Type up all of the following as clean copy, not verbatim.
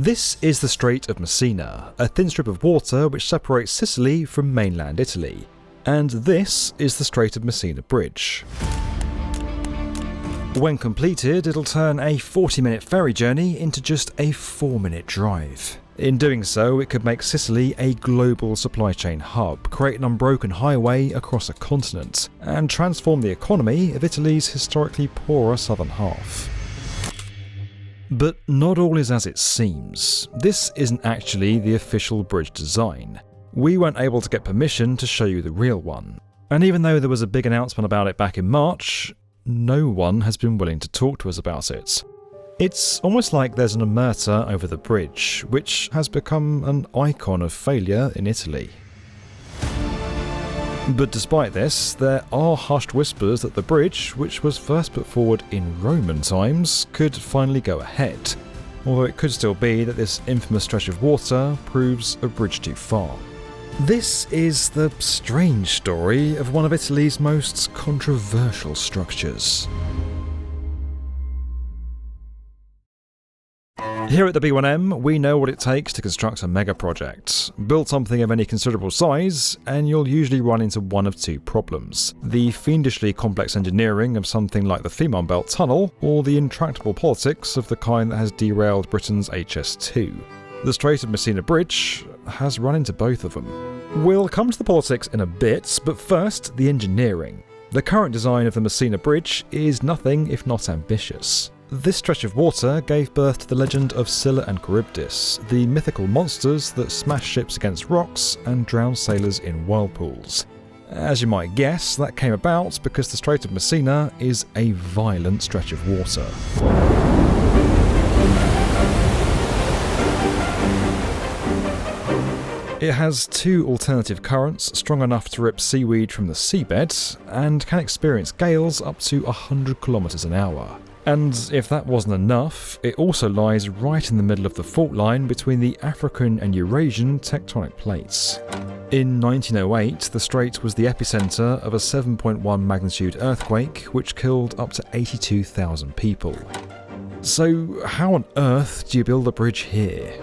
This is the Strait of Messina, a thin strip of water which separates Sicily from mainland Italy. And this is the Strait of Messina Bridge. When completed, it'll turn a 40-minute ferry journey into just a 4-minute drive. In doing so, it could make Sicily a global supply chain hub, create an unbroken highway across a continent, and transform the economy of Italy's historically poorer southern half. But not all is as it seems. This isn't actually the official bridge design. We weren't able to get permission to show you the real one. And even though there was a big announcement about it back in March, no one has been willing to talk to us about it. It's almost like there's an omerta over the bridge, which has become an icon of failure in Italy. But despite this, there are hushed whispers that the bridge, which was first put forward in Roman times, could finally go ahead, although it could still be that this infamous stretch of water proves a bridge too far. This is the strange story of one of Italy's most controversial structures. Here at the B1M, we know what it takes to construct a mega project. Build something of any considerable size, and you'll usually run into one of two problems: the fiendishly complex engineering of something like the Fehmarn Belt Tunnel, or the intractable politics of the kind that has derailed Britain's HS2. The Strait of Messina Bridge has run into both of them. We'll come to the politics in a bit, but first, the engineering. The current design of the Messina Bridge is nothing if not ambitious. This stretch of water gave birth to the legend of Scylla and Charybdis, the mythical monsters that smash ships against rocks and drown sailors in whirlpools. As you might guess, that came about because the Strait of Messina is a violent stretch of water. It has two alternative currents strong enough to rip seaweed from the seabed, and can experience gales up to 100 kilometers an hour. And if that wasn't enough, it also lies right in the middle of the fault line between the African and Eurasian tectonic plates. In 1908, the strait was the epicenter of a 7.1 magnitude earthquake which killed up to 82,000 people. So how on earth do you build a bridge here?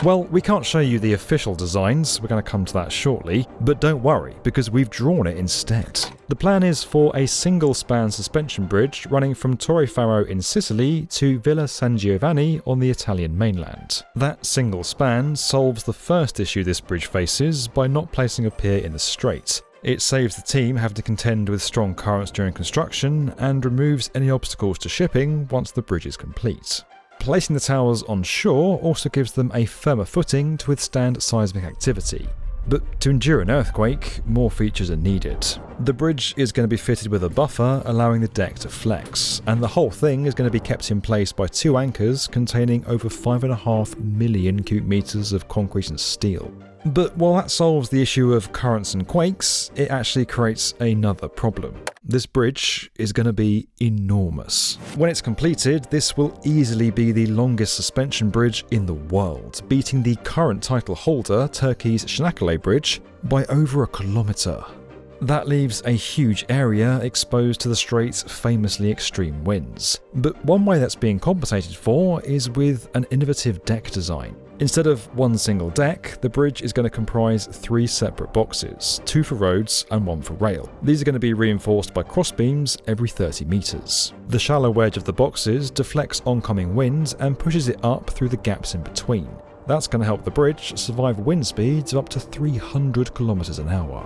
Well, we can't show you the official designs, we're going to come to that shortly, but don't worry, because we've drawn it instead. The plan is for a single-span suspension bridge running from Torre Faro in Sicily to Villa San Giovanni on the Italian mainland. That single span solves the first issue this bridge faces by not placing a pier in the strait. It saves the team having to contend with strong currents during construction, and removes any obstacles to shipping once the bridge is complete. Placing the towers on shore also gives them a firmer footing to withstand seismic activity. But to endure an earthquake, more features are needed. The bridge is going to be fitted with a buffer allowing the deck to flex, and the whole thing is going to be kept in place by two anchors containing over 5.5 million cubic meters of concrete and steel. But while that solves the issue of currents and quakes, it actually creates another problem. This bridge is going to be enormous. When it's completed, this will easily be the longest suspension bridge in the world, beating the current title holder, Turkey's Çanakkale Bridge, by over 1 kilometer. That leaves a huge area exposed to the strait's famously extreme winds. But one way that's being compensated for is with an innovative deck design. Instead of one single deck, the bridge is going to comprise 3 separate boxes, 2 for roads and 1 for rail. These are going to be reinforced by crossbeams every 30 meters. The shallow wedge of the boxes deflects oncoming winds and pushes it up through the gaps in between. That's going to help the bridge survive wind speeds of up to 300 kilometers an hour.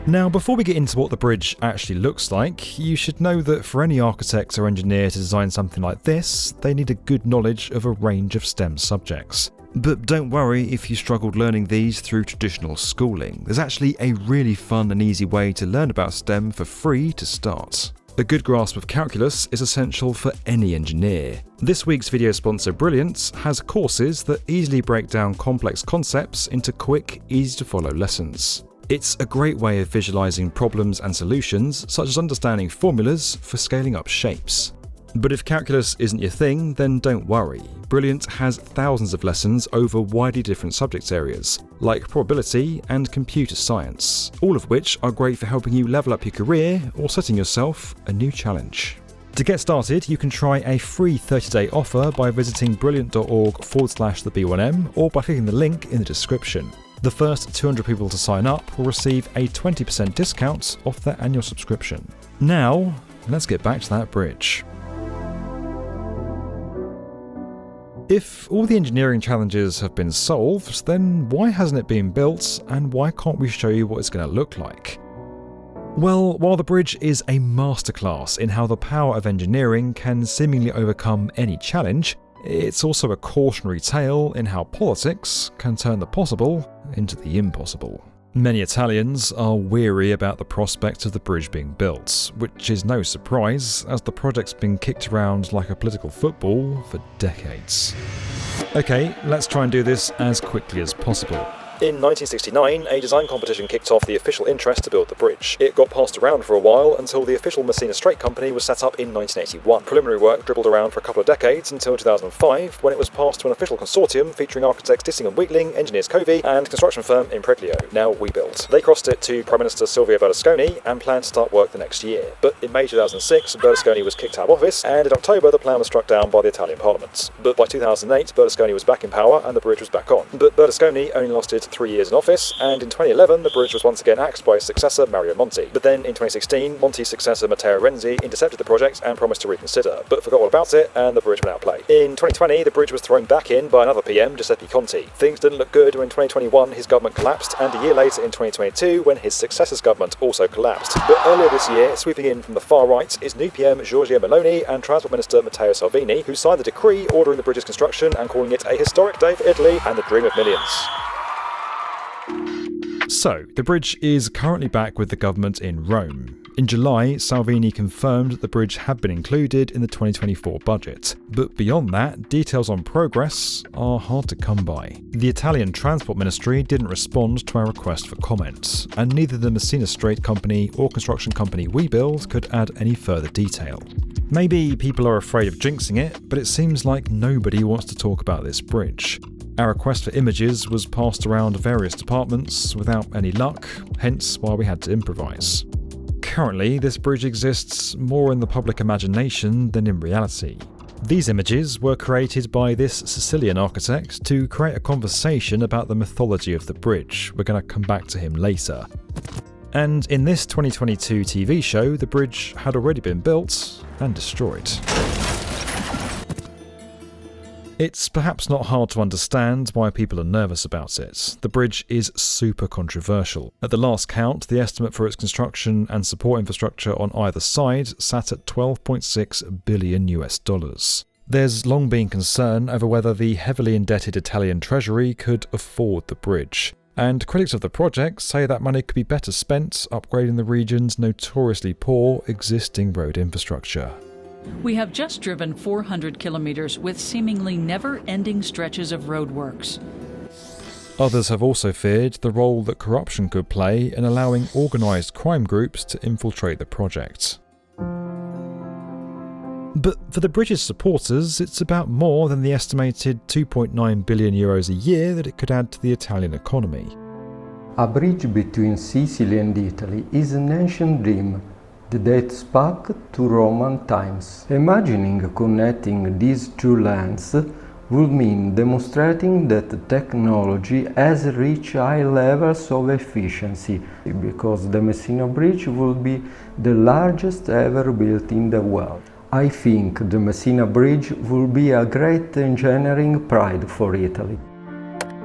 Now, before we get into what the bridge actually looks like, you should know that for any architect or engineer to design something like this, they need a good knowledge of a range of STEM subjects. But don't worry if you struggled learning these through traditional schooling. There's actually a really fun and easy way to learn about STEM for free to start. A good grasp of calculus is essential for any engineer. This week's video sponsor Brilliant has courses that easily break down complex concepts into quick, easy-to-follow lessons. It's a great way of visualizing problems and solutions, such as understanding formulas for scaling up shapes. But if calculus isn't your thing, then don't worry. Brilliant has thousands of lessons over widely different subject areas, like probability and computer science, all of which are great for helping you level up your career or setting yourself a new challenge. To get started, you can try a free 30-day offer by visiting brilliant.org/the B1M or by clicking the link in the description. The first 200 people to sign up will receive a 20% discount off their annual subscription. Now, let's get back to that bridge. If all the engineering challenges have been solved, then why hasn't it been built, and why can't we show you what it's going to look like? Well, while the bridge is a masterclass in how the power of engineering can seemingly overcome any challenge, it's also a cautionary tale in how politics can turn the possible into the impossible. Many Italians are weary about the prospect of the bridge being built, which is no surprise as the project's been kicked around like a political football for decades. Okay, let's try and do this as quickly as possible. In 1969, a design competition kicked off the official interest to build the bridge. It got passed around for a while until the official Messina Strait Company was set up in 1981. Preliminary work dribbled around for a couple of decades until 2005, when it was passed to an official consortium featuring architects Dissing and Wheatling, engineers Covey, and construction firm Impreglio, now WeBuild. They crossed it to Prime Minister Silvio Berlusconi and planned to start work the next year. But in May 2006, Berlusconi was kicked out of office, and in October the plan was struck down by the Italian Parliament. But by 2008, Berlusconi was back in power and the bridge was back on. But Berlusconi only lasted 3 years in office, and in 2011 the bridge was once again axed by his successor Mario Monti. But then in 2016, Monti's successor Matteo Renzi intercepted the project and promised to reconsider, but forgot all about it and the bridge went out of play. In 2020, the bridge was thrown back in by another PM, Giuseppe Conte. Things didn't look good when in 2021 his government collapsed, and a year later in 2022 when his successor's government also collapsed. But earlier this year, sweeping in from the far right is new PM Giorgia Meloni and Transport Minister Matteo Salvini, who signed the decree ordering the bridge's construction and calling it a historic day for Italy and the dream of millions. So, the bridge is currently back with the government in Rome. In July, Salvini confirmed that the bridge had been included in the 2024 budget. But beyond that, details on progress are hard to come by. The Italian Transport Ministry didn't respond to our request for comment, and neither the Messina Strait Company or construction company WeBuild could add any further detail. Maybe people are afraid of jinxing it, but it seems like nobody wants to talk about this bridge. Our request for images was passed around various departments without any luck, hence why we had to improvise. Currently, this bridge exists more in the public imagination than in reality. These images were created by this Sicilian architect to create a conversation about the mythology of the bridge. We're going to come back to him later. And in this 2022 TV show, the bridge had already been built and destroyed. It's perhaps not hard to understand why people are nervous about it. The bridge is super controversial. At the last count, the estimate for its construction and support infrastructure on either side sat at $12.6 billion. There's long been concern over whether the heavily indebted Italian treasury could afford the bridge. And critics of the project say that money could be better spent upgrading the region's notoriously poor existing road infrastructure. We have just driven 400 kilometers with seemingly never-ending stretches of roadworks. Others have also feared the role that corruption could play in allowing organised crime groups to infiltrate the project. But for the bridge's supporters, it's about more than the estimated €2.9 billion a year that it could add to the Italian economy. A bridge between Sicily and Italy is an ancient dream that dates back to Roman times. Imagining connecting these two lands would mean demonstrating that technology has reached high levels of efficiency, because the Messina Bridge will be the largest ever built in the world. I think the Messina Bridge will be a great engineering pride for Italy.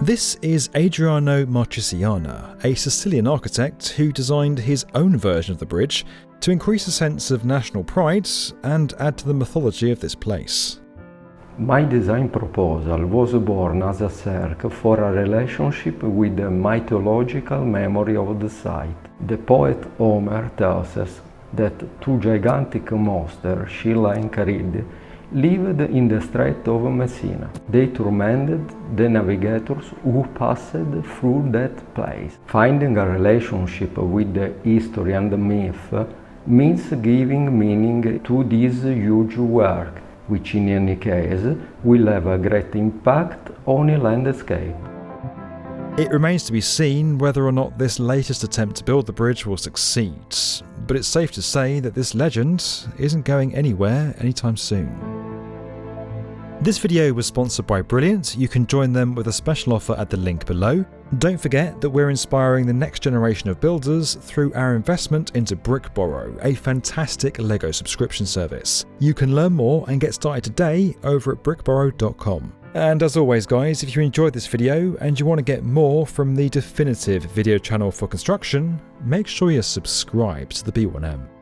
This is Adriano Marchesiana, a Sicilian architect who designed his own version of the bridge to increase a sense of national pride and add to the mythology of this place. My design proposal was born as a search for a relationship with the mythological memory of the site. The poet Homer tells us that two gigantic monsters, Scylla and Charybdis, lived in the Strait of Messina. They tormented the navigators who passed through that place. Finding a relationship with the history and the myth means giving meaning to this huge work, which in any case will have a great impact on a landscape. It remains to be seen whether or not this latest attempt to build the bridge will succeed. but it's safe to say that this legend isn't going anywhere anytime soon. This video was sponsored by Brilliant. You can join them with a special offer at the link below. Don't forget that we're inspiring the next generation of builders through our investment into BrickBorrow, a fantastic LEGO subscription service. You can learn more and get started today over at brickborrow.com. And as always guys, if you enjoyed this video and you want to get more from the definitive video channel for construction, make sure you're subscribed to the B1M.